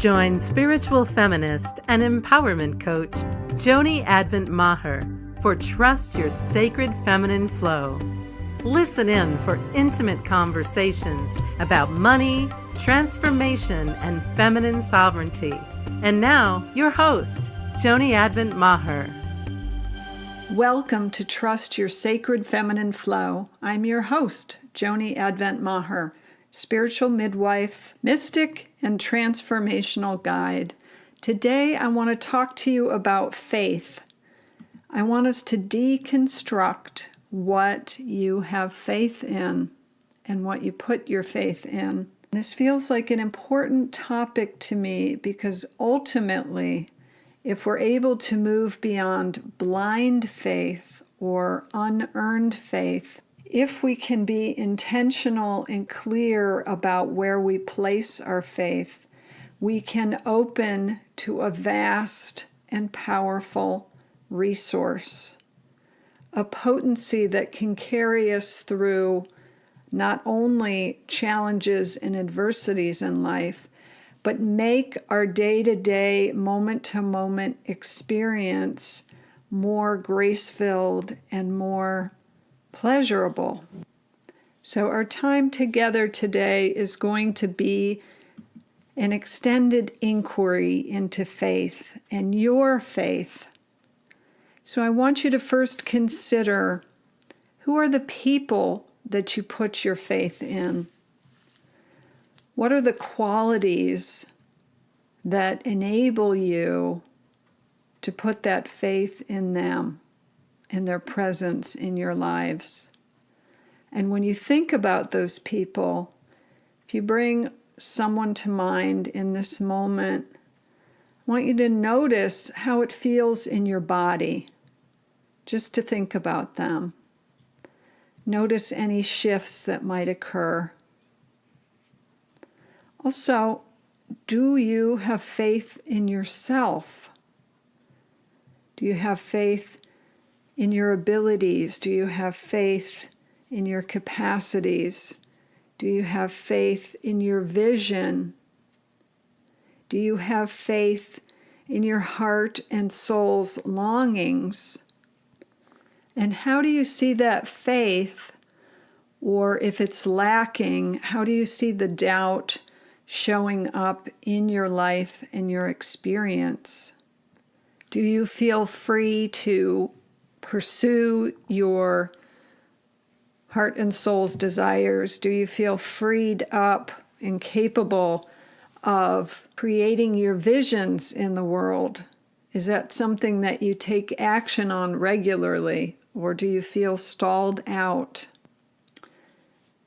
Join spiritual feminist and empowerment coach Joni Advent Maher for Trust Your Sacred Feminine Flow. Listen in for intimate conversations about money, transformation, and feminine sovereignty. And now, your host, Joni Advent Maher. Welcome to Trust Your Sacred Feminine Flow. I'm your host, Joni Advent Maher, spiritual midwife, mystic, and transformational guide. Today, I want to talk to you about faith. I want us to deconstruct what you have faith in and what you put your faith in. This feels like an important topic to me because ultimately, if we're able to move beyond blind faith or unearned faith, if we can be intentional and clear about where we place our faith, we can open to a vast and powerful resource, a potency that can carry us through not only challenges and adversities in life, but make our day-to-day, moment-to-moment experience more grace-filled and more pleasurable. So our time together today is going to be an extended inquiry into faith and your faith. So I want you to first consider, who are the people that you put your faith in? What are the qualities that enable you to put that faith in them and their presence in your lives? And when you think about those people, if you bring someone to mind in this moment, I want you to notice how it feels in your body, just to think about them. Notice any shifts that might occur. Also, do you have faith in yourself? Do you have faith in your abilities? Do you have faith in your capacities? Do you have faith in your vision? Do you have faith in your heart and soul's longings? And how do you see that faith, or if it's lacking, how do you see the doubt showing up in your life and your experience? Do you feel free to pursue your heart and soul's desires? Do you feel freed up and capable of creating your visions in the world? Is that something that you take action on regularly, or do you feel stalled out?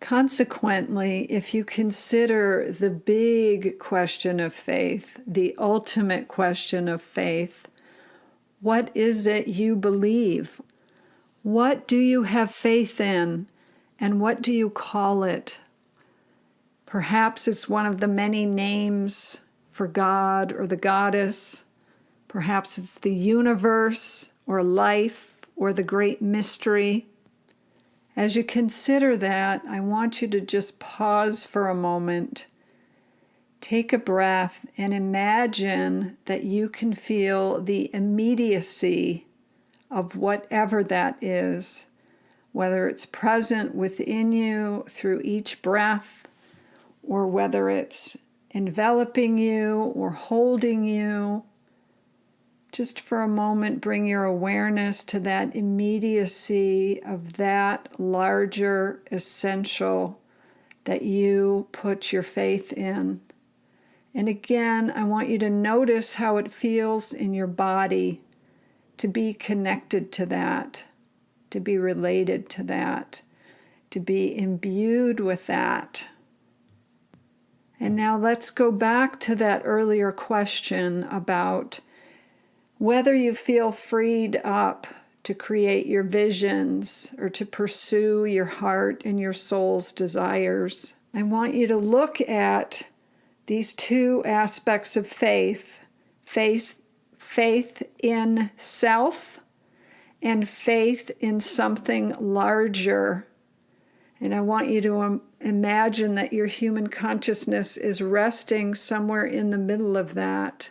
Consequently, if you consider the big question of faith, the ultimate question of faith, what is it you believe? What do you have faith in, and what do you call it? Perhaps it's one of the many names for God or the goddess. Perhaps it's the universe or life or the great mystery. As you consider that, I want you to just pause for a moment, take a breath, and imagine that you can feel the immediacy of whatever that is, whether it's present within you through each breath, or whether it's enveloping you or holding you. Just for a moment, bring your awareness to that immediacy of that larger essential that you put your faith in. And again, I want you to notice how it feels in your body to be connected to that, to be related to that, to be imbued with that. And now let's go back to that earlier question about whether you feel freed up to create your visions or to pursue your heart and your soul's desires. I want you to look at these two aspects of faith, faith in self and faith in something larger. And I want you to imagine that your human consciousness is resting somewhere in the middle of that.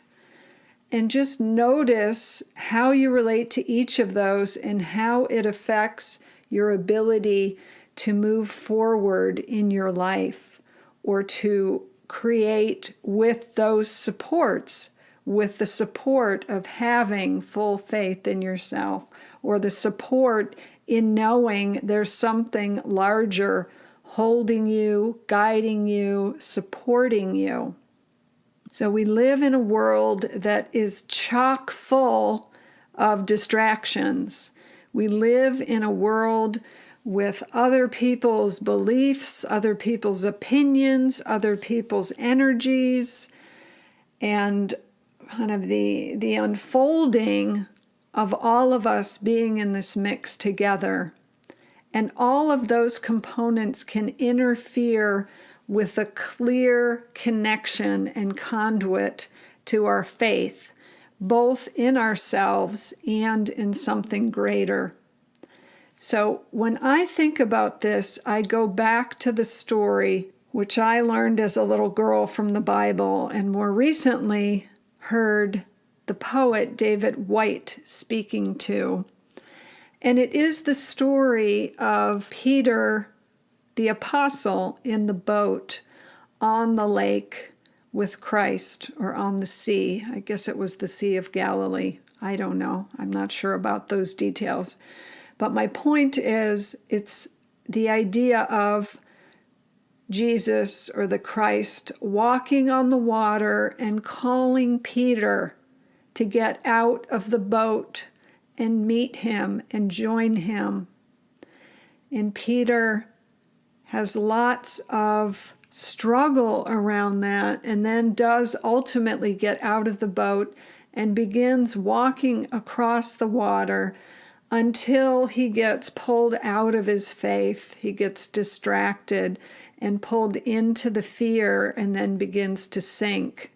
And just notice how you relate to each of those and how it affects your ability to move forward in your life or to create with those supports, with the support of having full faith in yourself, or the support in knowing there's something larger holding you, guiding you, supporting you. So we live in a world that is chock full of distractions. We live in a world with other people's beliefs, other people's opinions, other people's energies, and kind of the unfolding of all of us being in this mix together. And all of those components can interfere with a clear connection and conduit to our faith, both in ourselves and in something greater. So when I think about this, I go back to the story which I learned as a little girl from the Bible, and more recently heard the poet David White speaking to. And it is the story of Peter, the apostle, in the boat on the lake with Christ, or on the sea. I guess it was the Sea of Galilee. I don't know. I'm not sure about those details. But my point is, it's the idea of Jesus, or the Christ, walking on the water and calling Peter to get out of the boat and meet him and join him. And Peter has lots of struggle around that, and then does ultimately get out of the boat and begins walking across the water until he gets pulled out of his faith. He gets distracted and pulled into the fear, and then begins to sink.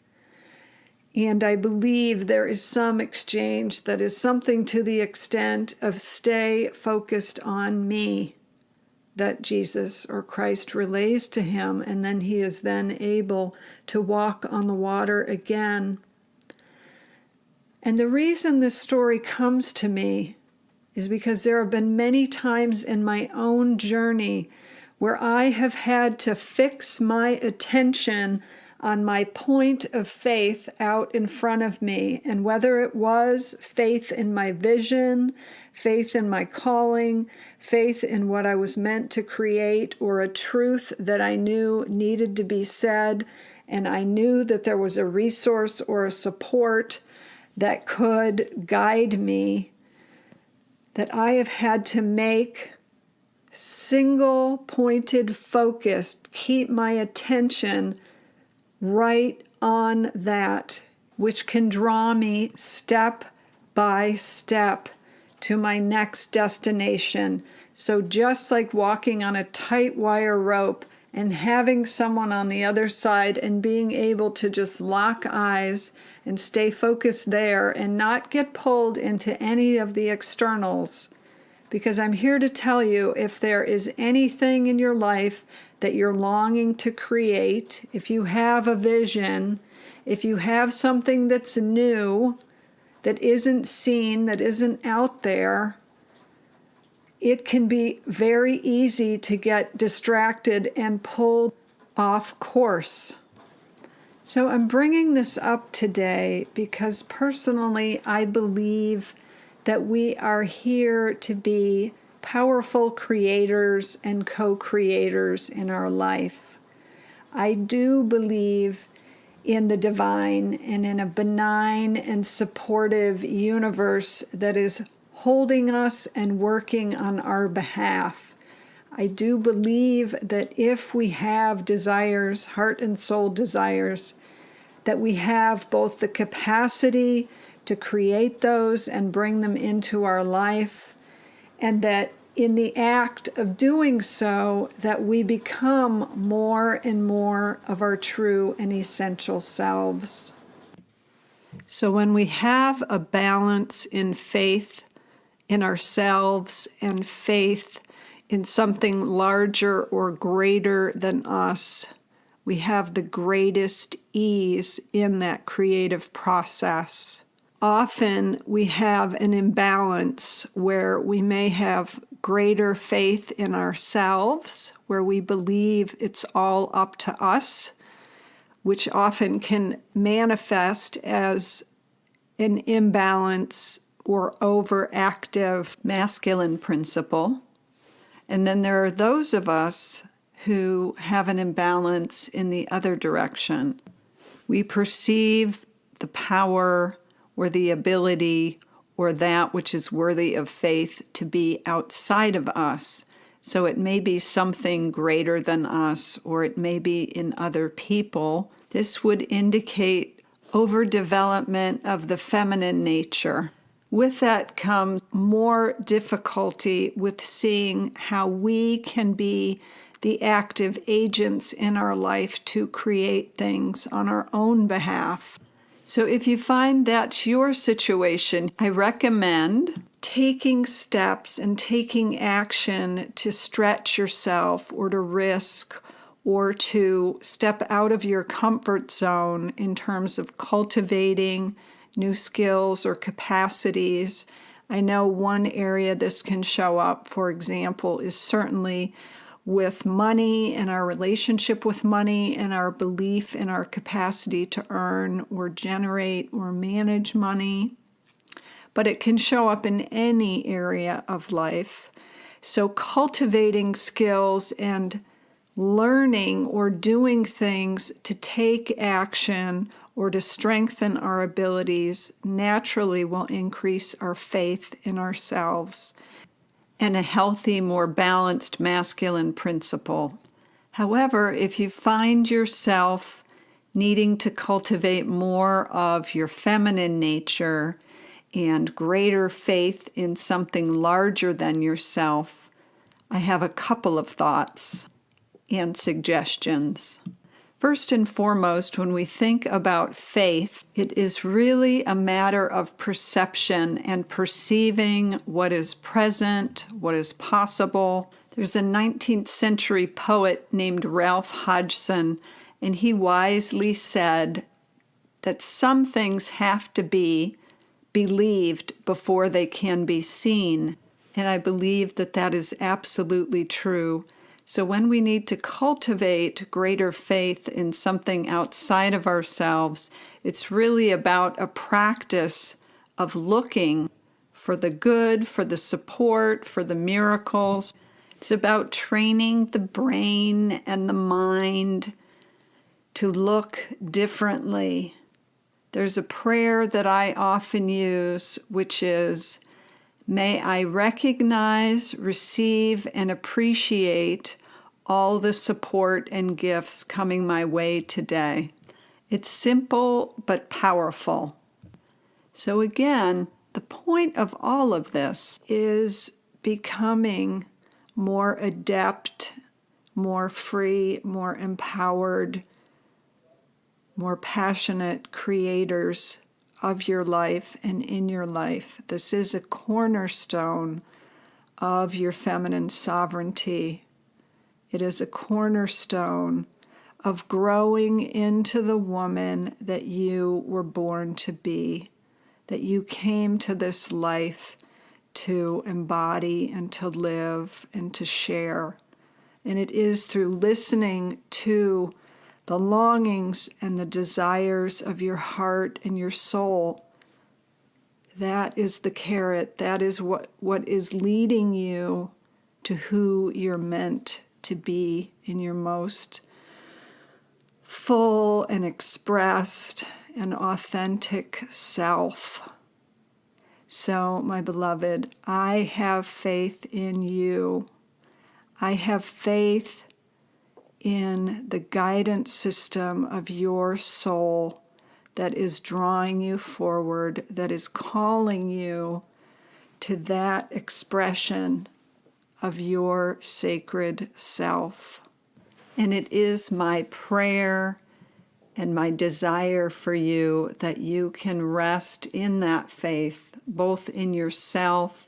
And I believe there is some exchange that is something to the extent of stay focused on me, that Jesus or Christ relays to him, and then he is then able to walk on the water again. And the reason this story comes to me is because there have been many times in my own journey where I have had to fix my attention on my point of faith out in front of me. And whether it was faith in my vision, faith in my calling, faith in what I was meant to create, or a truth that I knew needed to be said, and I knew that there was a resource or a support that could guide me, that I have had to make single pointed focused, keep my attention right on that, which can draw me step by step to my next destination. So just like walking on a tight wire rope and having someone on the other side and being able to just lock eyes and stay focused there and not get pulled into any of the externals. Because I'm here to tell you, if there is anything in your life that you're longing to create, if you have a vision, if you have something that's new, that isn't seen, that isn't out there, it can be very easy to get distracted and pulled off course. So I'm bringing this up today because personally I believe that we are here to be powerful creators and co-creators in our life. I do believe in the divine and in a benign and supportive universe that is holding us and working on our behalf. I do believe that if we have desires, heart and soul desires, that we have both the capacity to create those and bring them into our life, and that in the act of doing so, that we become more and more of our true and essential selves. So when we have a balance in faith in ourselves and faith in something larger or greater than us, we have the greatest ease in that creative process. Often we have an imbalance where we may have greater faith in ourselves, where we believe it's all up to us, which often can manifest as an imbalance or overactive masculine principle. And then there are those of us who have an imbalance in the other direction. We perceive the power or the ability or that which is worthy of faith to be outside of us. So it may be something greater than us, or it may be in other people. This would indicate overdevelopment of the feminine nature. With that comes more difficulty with seeing how we can be the active agents in our life to create things on our own behalf. So if you find that's your situation, I recommend taking steps and taking action to stretch yourself or to risk or to step out of your comfort zone in terms of cultivating new skills or capacities. I know one area this can show up, for example, is certainly with money and our relationship with money and our belief in our capacity to earn or generate or manage money. But it can show up in any area of life. So cultivating skills and learning or doing things to take action or to strengthen our abilities naturally will increase our faith in ourselves and a healthy, more balanced masculine principle. However, if you find yourself needing to cultivate more of your feminine nature and greater faith in something larger than yourself, I have a couple of thoughts and suggestions. First and foremost, when we think about faith, it is really a matter of perception and perceiving what is present, what is possible. There's a 19th century poet named Ralph Hodgson, and he wisely said that some things have to be believed before they can be seen. And I believe that that is absolutely true. So when we need to cultivate greater faith in something outside of ourselves, it's really about a practice of looking for the good, for the support, for the miracles. It's about training the brain and the mind to look differently. There's a prayer that I often use, which is, "May I recognize, receive, and appreciate all the support and gifts coming my way today." It's simple but powerful. So again, the point of all of this is becoming more adept, more free, more empowered, more passionate creators of your life and in your life. This is a cornerstone of your feminine sovereignty. It is a cornerstone of growing into the woman that you were born to be, that you came to this life to embody and to live and to share. And it is through listening to the longings and the desires of your heart and your soul. That is the carrot. That is what is leading you to who you're meant to be in your most full and expressed and authentic self. So, my beloved, I have faith in you. I have faith in the guidance system of your soul that is drawing you forward, that is calling you to that expression of your sacred self. And it is my prayer and my desire for you that you can rest in that faith, both in yourself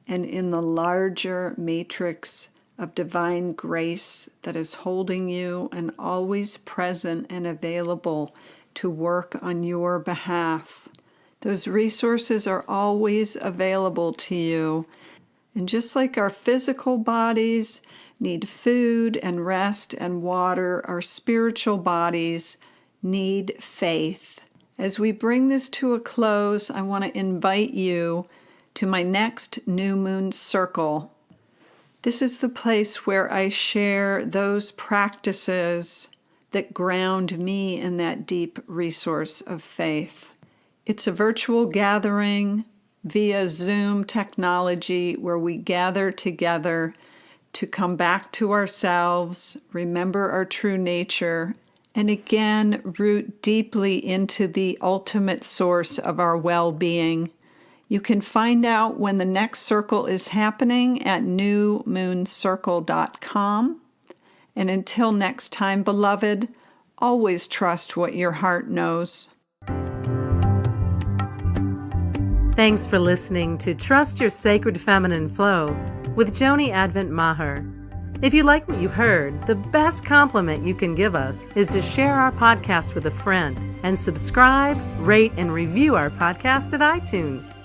and in the larger matrix of divine grace that is holding you and always present and available to work on your behalf. Those resources are always available to you. And just like our physical bodies need food and rest and water, our spiritual bodies need faith. As we bring this to a close, I want to invite you to my next New Moon Circle. This is the place where I share those practices that ground me in that deep resource of faith. It's a virtual gathering via Zoom technology where we gather together to come back to ourselves, remember our true nature, and again root deeply into the ultimate source of our well-being. You can find out when the next circle is happening at newmooncircle.com. And until next time, beloved, always trust what your heart knows. Thanks for listening to Trust Your Sacred Feminine Flow with Joni Advent Maher. If you like what you heard, the best compliment you can give us is to share our podcast with a friend and subscribe, rate, and review our podcast at iTunes.